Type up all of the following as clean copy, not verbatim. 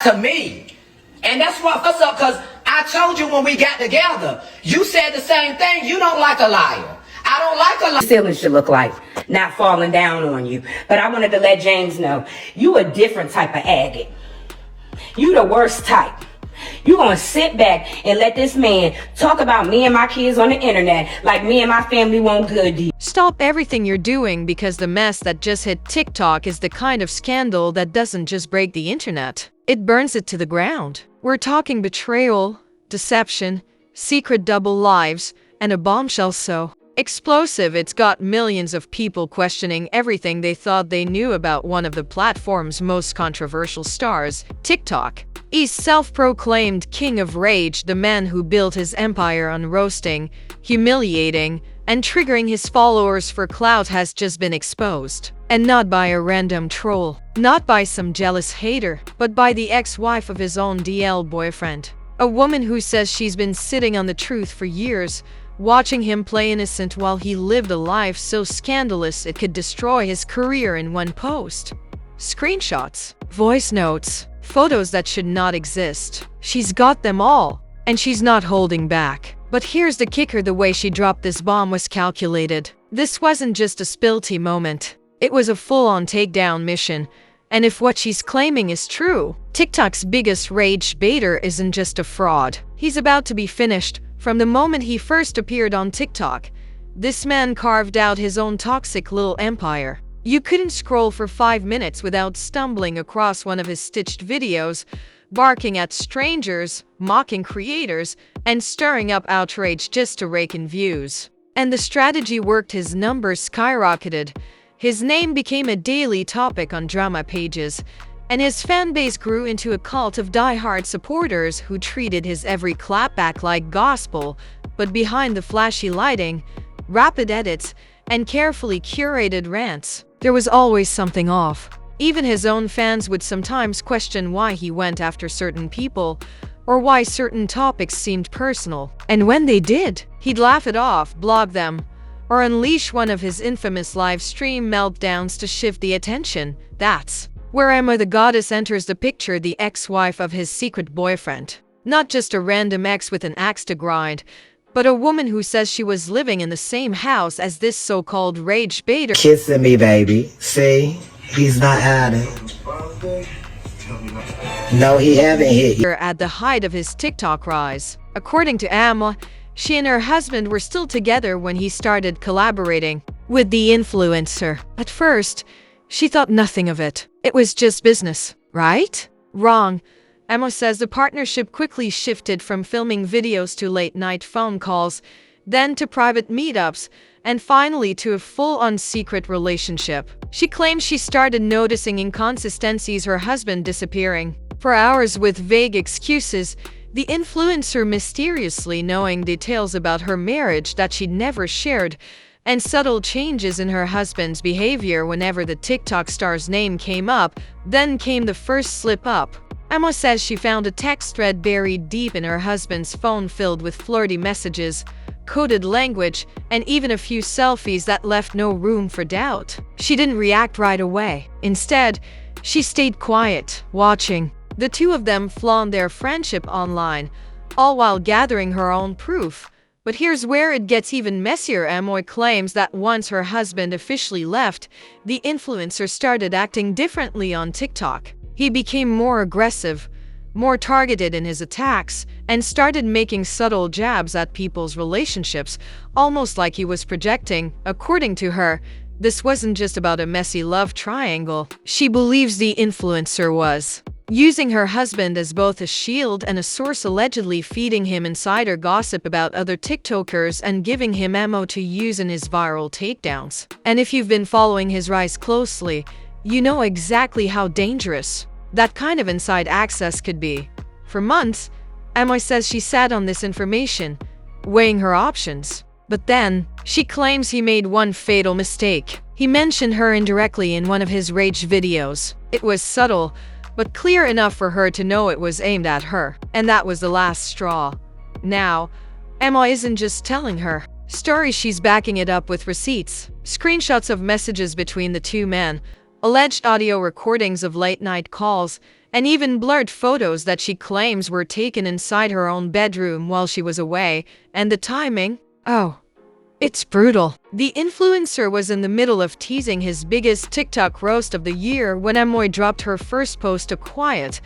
to me. And that's what's up, because I told you when we got together, you said the same thing. You don't like a liar. I don't like a liar. Ceiling should look like, not falling down on you. But I wanted to let James know, you a different type of agate. You the worst type. You gonna sit back and let this man talk about me and my kids on the internet like me and my family won't good to you. Stop everything you're doing, because the mess that just hit TikTok is the kind of scandal that doesn't just break the internet. It burns it to the ground. We're talking betrayal, deception, secret double lives, and a bombshell so explosive it's got millions of people questioning everything they thought they knew about one of the platform's most controversial stars, TikTok. He's self-proclaimed king of rage, the man who built his empire on roasting, humiliating, and triggering his followers for clout has just been exposed. And not by a random troll, not by some jealous hater, but by the ex-wife of his own DL boyfriend. A woman who says she's been sitting on the truth for years, watching him play innocent while he lived a life so scandalous it could destroy his career in one post. Screenshots, voice notes, photos that should not exist. She's got them all, and she's not holding back. But here's the kicker: the way she dropped this bomb was calculated. This wasn't just a spilty moment. It was a full-on takedown mission. And if what she's claiming is true, TikTok's biggest rage baiter isn't just a fraud. He's about to be finished. From the moment he first appeared on TikTok, this man carved out his own toxic little empire. You couldn't scroll for 5 minutes without stumbling across one of his stitched videos, barking at strangers, mocking creators, and stirring up outrage just to rake in views. And the strategy worked. His numbers skyrocketed. His name became a daily topic on drama pages, and his fanbase grew into a cult of die-hard supporters who treated his every clapback like gospel. But behind the flashy lighting, rapid edits, and carefully curated rants, there was always something off. Even his own fans would sometimes question why he went after certain people, or why certain topics seemed personal. And when they did, he'd laugh it off, blog them, or unleash one of his infamous live stream meltdowns to shift the attention. That's where Amoy the goddess enters the picture, the ex-wife of his secret boyfriend. Not just a random ex with an axe to grind, but a woman who says she was living in the same house as this so-called rage baiter. Kissing me, baby. See? He's not hiding. No, he haven't hit you. At the height of his TikTok rise. According to Amoy, she and her husband were still together when he started collaborating with the influencer. At first, she thought nothing of it. It was just business, right? Wrong. Amoy says the partnership quickly shifted from filming videos to late-night phone calls, then to private meetups, and finally to a full-on secret relationship. She claims she started noticing inconsistencies, her husband disappearing for hours with vague excuses, the influencer mysteriously knowing details about her marriage that she'd never shared, and subtle changes in her husband's behavior whenever the TikTok star's name came up. Then came the first slip-up. Amoy says she found a text thread buried deep in her husband's phone filled with flirty messages, coded language, and even a few selfies that left no room for doubt. She didn't react right away. Instead, she stayed quiet, watching. The two of them flaunt their friendship online, all while gathering her own proof. But here's where it gets even messier. Amoy claims that once her husband officially left, the influencer started acting differently on TikTok. He became more aggressive, more targeted in his attacks, and started making subtle jabs at people's relationships, almost like he was projecting. According to her, this wasn't just about a messy love triangle. She believes the influencer was using her husband as both a shield and a source, allegedly feeding him insider gossip about other TikTokers and giving him ammo to use in his viral takedowns. And if you've been following his rise closely, you know exactly how dangerous that kind of inside access could be. For months, Amoy says she sat on this information, weighing her options. But then, she claims he made one fatal mistake. He mentioned her indirectly in one of his rage videos. It was subtle, but clear enough for her to know it was aimed at her. And that was the last straw. Now, Amoy isn't just telling her story, she's backing it up with receipts, screenshots of messages between the two men, alleged audio recordings of late-night calls, and even blurred photos that she claims were taken inside her own bedroom while she was away, and the timing? Oh, it's brutal. The influencer was in the middle of teasing his biggest TikTok roast of the year when Amoy dropped her first post, a quiet,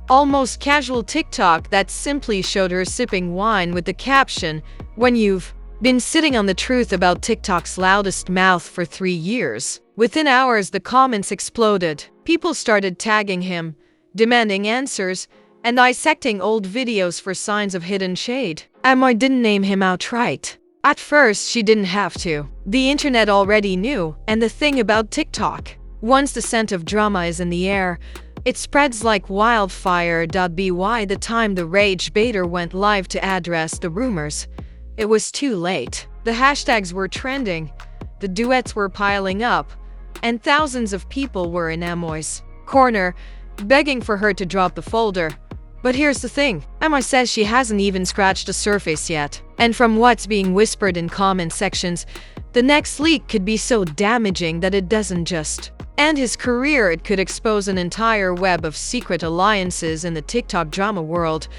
almost casual TikTok that simply showed her sipping wine with the caption, "When you've been sitting on the truth about TikTok's loudest mouth for 3 years." Within hours, the comments exploded. People started tagging him, demanding answers, and dissecting old videos for signs of hidden shade. Amoy didn't name him outright. At first, she didn't have to. The internet already knew, and the thing about TikTok, once the scent of drama is in the air, it spreads like wildfire. By the time the rage baiter went live to address the rumors, it was too late. The hashtags were trending, the duets were piling up, and thousands of people were in Amoy's corner, begging for her to drop the folder. But here's the thing, Amoy says she hasn't even scratched the surface yet. And from what's being whispered in comment sections, the next leak could be so damaging that it doesn't just end his career, it could expose an entire web of secret alliances in the TikTok drama world.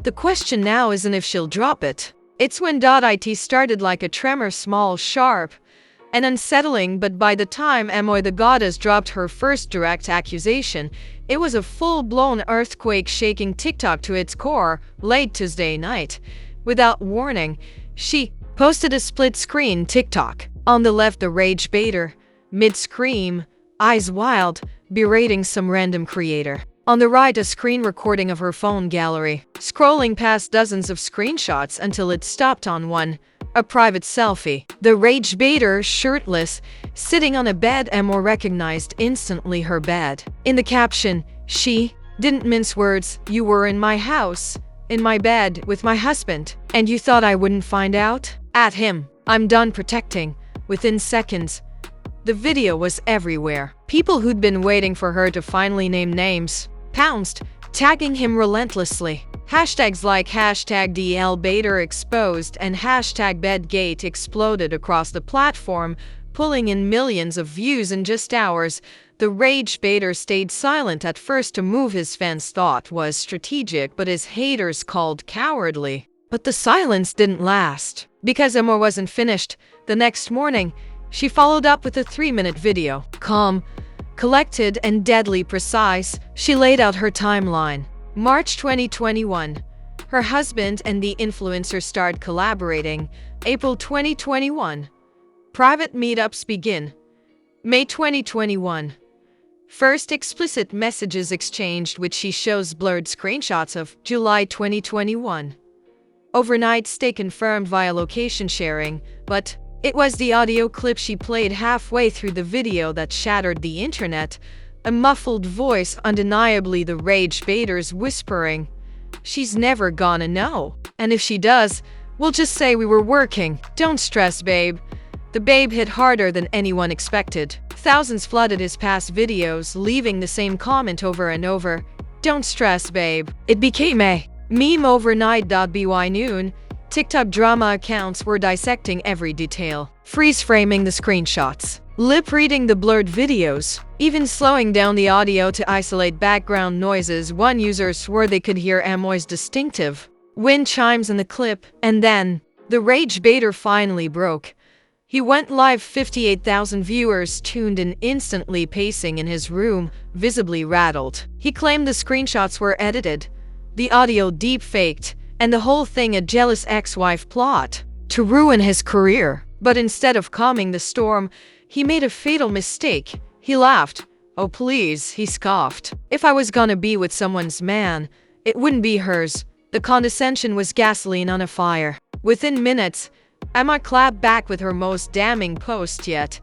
The question now isn't if she'll drop it. It's when .it started like a tremor, small, sharp, and unsettling, but by the time Amoy the goddess dropped her first direct accusation, it was a full-blown earthquake, shaking TikTok to its core. Late Tuesday night, without warning, she posted a split-screen TikTok. On the left, the rage baiter, mid-scream, eyes wild, berating some random creator. On the right, a screen recording of her phone gallery, scrolling past dozens of screenshots until it stopped on one, a private selfie. The rage baiter, shirtless, sitting on a bed. Amoy recognized instantly her bed. In the caption, she didn't mince words. "You were in my house, in my bed, with my husband, and you thought I wouldn't find out?" At him, "I'm done protecting." Within seconds, the video was everywhere. People who'd been waiting for her to finally name names pounced, tagging him relentlessly. Hashtags like hashtag #DLBaiter exposed and hashtag #Bedgate exploded across the platform, pulling in millions of views in just hours. The rage baiter stayed silent at first, a move his fans thought was strategic but his haters called cowardly. But the silence didn't last. Because Amoy wasn't finished, the next morning, she followed up with a 3-minute video. Calm, collected, and deadly precise, she laid out her timeline. March 2021. Her husband and the influencer start collaborating. April 2021. Private meetups begin. May 2021. First explicit messages exchanged, which she shows blurred screenshots of. July 2021. Overnight stay confirmed via location sharing, but it was the audio clip she played halfway through the video that shattered the internet. A muffled voice, undeniably the rage baiter's, whispering, "She's never gonna know. And if she does, we'll just say we were working. Don't stress, babe." The babe hit harder than anyone expected. Thousands flooded his past videos, leaving the same comment over and over. "Don't stress, babe." It became a meme overnight. By noon, TikTok drama accounts were dissecting every detail, freeze-framing the screenshots, lip-reading the blurred videos, even slowing down the audio to isolate background noises. One user swore they could hear Amoy's distinctive wind chimes in the clip. And then, the rage baiter finally broke. He went live. 58,000 viewers tuned in instantly, pacing in his room, visibly rattled. He claimed the screenshots were edited, the audio deep-faked, and the whole thing a jealous ex-wife plot to ruin his career. But instead of calming the storm, he made a fatal mistake. He laughed. "Oh please," he scoffed. "If I was gonna be with someone's man, it wouldn't be hers." The condescension was gasoline on a fire. Within minutes, Amoy clapped back with her most damning post yet.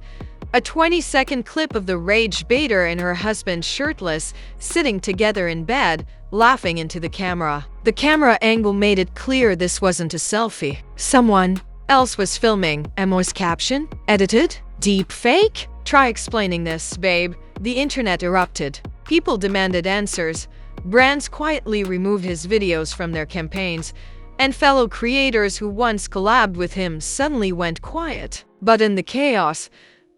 A 20-second clip of the rage baiter and her husband shirtless, sitting together in bed, laughing into the camera. The camera angle made it clear this wasn't a selfie. Someone else was filming. Amoy's caption? Edited? Deep fake? Try explaining this, babe. The internet erupted. People demanded answers. Brands quietly removed his videos from their campaigns, and fellow creators who once collabed with him suddenly went quiet. But in the chaos,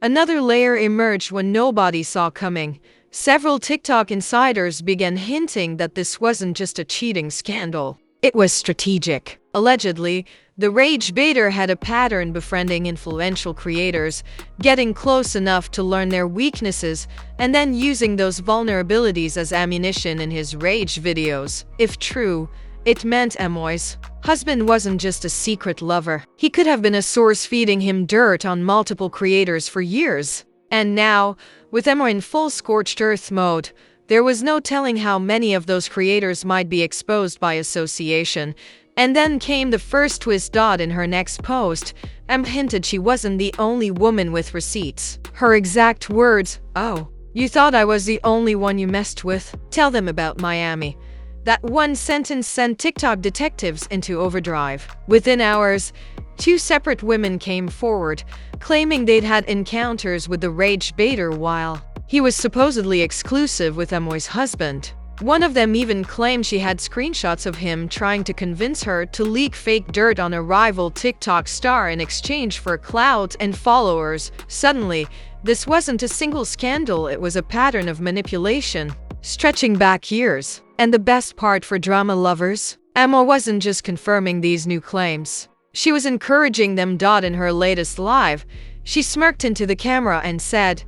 another layer emerged when nobody saw coming. several TikTok insiders began hinting that this wasn't just a cheating scandal. It was strategic. Allegedly, the rage baiter had a pattern befriending influential creators, getting close enough to learn their weaknesses, and then using those vulnerabilities as ammunition in his rage videos. If true, it meant Amoy's husband wasn't just a secret lover. He could have been a source feeding him dirt on multiple creators for years. And now, with Amoy in full scorched earth mode, there was no telling how many of those creators might be exposed by association. And then came the first twist. In her next post, Em hinted she wasn't the only woman with receipts. Her exact words, "Oh, you thought I was the only one you messed with? Tell them about Miami." That one sentence sent TikTok detectives into overdrive. Within hours, 2 separate women came forward, claiming they'd had encounters with the rage baiter while he was supposedly exclusive with Amoy's husband. One of them even claimed she had screenshots of him trying to convince her to leak fake dirt on a rival TikTok star in exchange for clout and followers. Suddenly, this wasn't a single scandal, it was a pattern of manipulation, stretching back years. And the best part for drama lovers? Amoy wasn't just confirming these new claims. She was encouraging them. In her latest live, she smirked into the camera and said,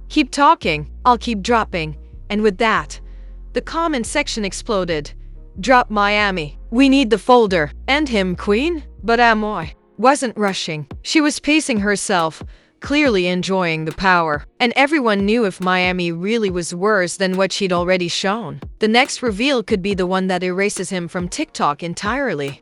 "Keep talking, I'll keep dropping." And with that, the comment section exploded. "Drop Miami. We need the folder. End him, queen." But Amoy wasn't rushing. She was pacing herself, clearly enjoying the power. And everyone knew if Miami really was worse than what she'd already shown, the next reveal could be the one that erases him from TikTok entirely.